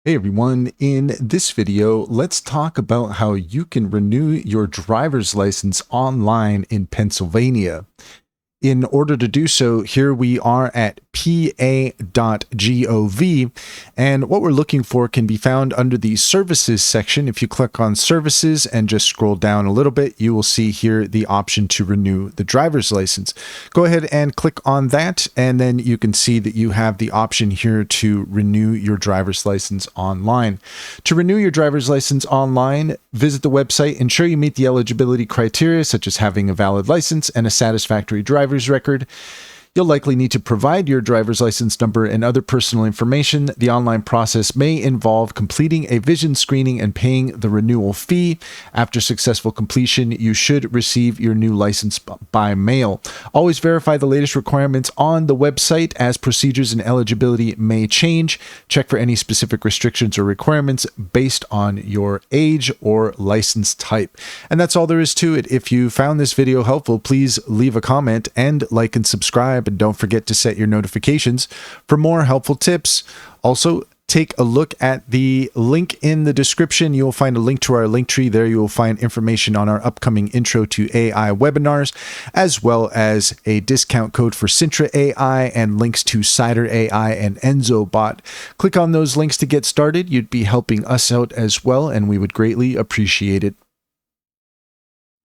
Hey everyone, in this video, let's talk about how you can renew your driver's license online in Pennsylvania. In order to do so, here we are at pa.gov, and what we're looking for can be found under the services section. If you click on services and just scroll down a little bit, you will see here the option to renew the driver's license. Go ahead and click on that, and then you can see that you have the option here to renew your driver's license online. To renew your driver's license online, visit the website, ensure you meet the eligibility criteria such as having a valid license and a satisfactory driver's record. You'll likely need to provide your driver's license number and other personal information. The online process may involve completing a vision screening and paying the renewal fee. After successful completion, you should receive your new license by mail. Always verify the latest requirements on the website as procedures and eligibility may change. Check for any specific restrictions or requirements based on your age or license type. And that's all there is to it. If you found this video helpful, please leave a comment and like and subscribe. And don't forget to set your notifications for more helpful tips. Also, take a look at the link in the description. You will find a link to our link tree. There you will find information on our upcoming Intro to AI webinars, as well as a discount code for Sintra AI and links to Cider AI and EnzoBot. Click on those links to get started. You'd be helping us out as well, and we would greatly appreciate it.